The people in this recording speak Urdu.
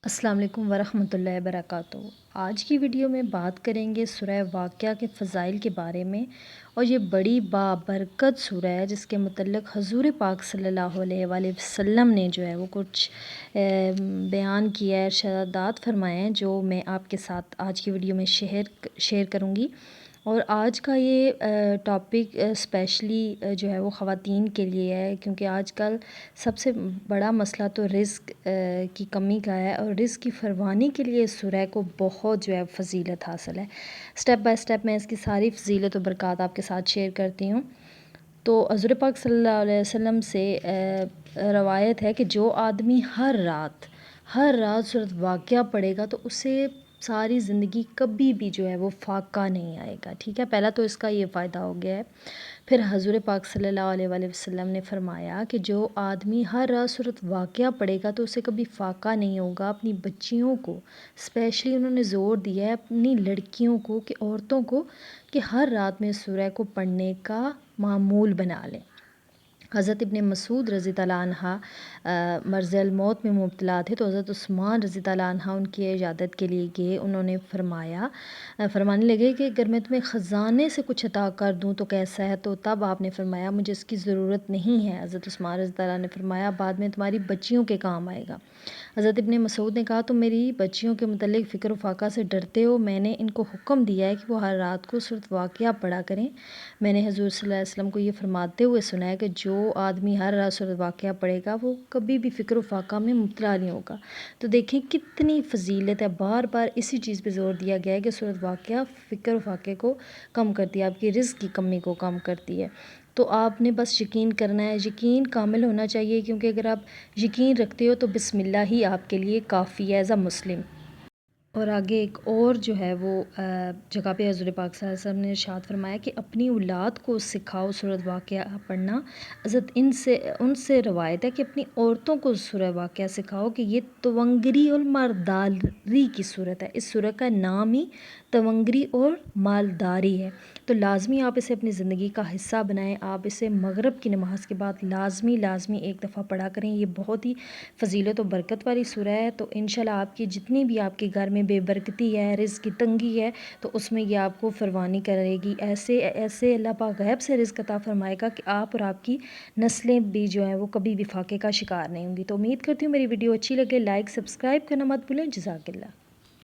السلام علیکم ورحمۃ اللہ وبرکاتہ۔ آج کی ویڈیو میں بات کریں گے سورہ واقعہ کے فضائل کے بارے میں، اور یہ بڑی بابرکت سورہ ہے جس کے متعلق حضور پاک صلی اللہ علیہ وآلہ وسلم نے جو ہے وہ کچھ بیان کیا ہے، ارشادات فرمائے ہیں، جو میں آپ کے ساتھ آج کی ویڈیو میں شیئر کروں گی۔ اور آج کا یہ ٹاپک اسپیشلی جو ہے وہ خواتین کے لیے ہے، کیونکہ آج کل سب سے بڑا مسئلہ تو رزق کی کمی کا ہے، اور رزق کی فراوانی کے لیے اس سورہ کو بہت جو ہے فضیلت حاصل ہے۔ سٹیپ بائی سٹیپ میں اس کی ساری فضیلت و برکات آپ کے ساتھ شیئر کرتی ہوں۔ تو حضور پاک صلی اللہ علیہ وسلم سے روایت ہے کہ جو آدمی ہر رات سورۃ واقعہ پڑھے گا تو اسے ساری زندگی کبھی بھی جو ہے وہ فاقہ نہیں آئے گا، ٹھیک ہے۔ پہلا تو اس کا یہ فائدہ ہو گیا ہے۔ پھر حضور پاک صلی اللہ علیہ وآلہ وسلم نے فرمایا کہ جو آدمی ہر رات سورۃ واقعہ پڑھے گا تو اسے کبھی فاقہ نہیں ہوگا۔ اپنی بچیوں کو اسپیشلی انہوں نے زور دیا ہے، اپنی لڑکیوں کو، کہ عورتوں کو، کہ ہر رات میں اس سورہ کو پڑھنے کا معمول بنا لیں۔ حضرت ابن مسعود رضی اللہ عنہ مرض الموت میں مبتلا تھے، تو حضرت عثمان رضی اللہ عنہ ان کی عیادت کے لیے گئے۔ انہوں نے فرمانے لگے کہ اگر میں تمہیں خزانے سے کچھ عطا کر دوں تو کیسا ہے؟ تو تب آپ نے فرمایا مجھے اس کی ضرورت نہیں ہے۔ حضرت عثمان رضی اللہ عنہ نے فرمایا بعد میں تمہاری بچیوں کے کام آئے گا۔ حضرت ابن مسعود نے کہا تم میری بچیوں کے متعلق فکر و فاقہ سے ڈرتے ہو، میں نے ان کو حکم دیا ہے کہ وہ ہر رات کو سورۃ واقعہ پڑھا کریں۔ میں نے حضور صلی اللہ علیہ وسلم کو یہ فرماتے ہوئے سنا ہے کہ جو آدمی ہر رات سورۃ واقعہ پڑھے گا وہ کبھی بھی فکر و فاقہ میں مبتلا نہیں ہوگا۔ تو دیکھیں کتنی فضیلت ہے، بار بار اسی چیز پہ زور دیا گیا ہے کہ سورۃ واقعہ فکر و فاقے کو کم کرتی ہے، آپ کی رزق کی کمی کو کم کرتی ہے۔ تو آپ نے بس یقین کرنا ہے، یقین کامل ہونا چاہیے، کیونکہ اگر آپ یقین رکھتے ہو تو بسم اللہ ہی آپ کے لیے کافی ہے ایز اے مسلم۔ اور آگے ایک اور جو ہے وہ جگہ پہ حضور پاک صلی اللہ علیہ وسلم نے ارشاد فرمایا کہ اپنی اولاد کو سکھاؤ سورۃ واقعہ پڑھنا۔ حضرت ان سے روایت ہے کہ اپنی عورتوں کو سورہ واقعہ سکھاؤ کہ یہ تونگری اور مالداری کی صورت ہے۔ اس سورہ کا نام ہی تونگری اور مالداری ہے، تو لازمی آپ اسے اپنی زندگی کا حصہ بنائیں۔ آپ اسے مغرب کی نماز کے بعد لازمی ایک دفعہ پڑھا کریں۔ یہ بہت ہی فضیلت و برکت والی سورہ ہے، تو انشاءاللہ آپ کی جتنی بھی آپ کے گھر میں بے برکتی ہے، رزق کی تنگی ہے، تو اس میں یہ آپ کو فراوانی کرے گی۔ ایسے اللہ پاک غیب سے رزق عطا فرمائے گا کہ آپ اور آپ کی نسلیں بھی جو ہیں وہ کبھی بھی فاقے کا شکار نہیں ہوں گی۔ تو امید کرتی ہوں میری ویڈیو اچھی لگے، لائک سبسکرائب کرنا مت بھولیں۔ جزاک اللہ۔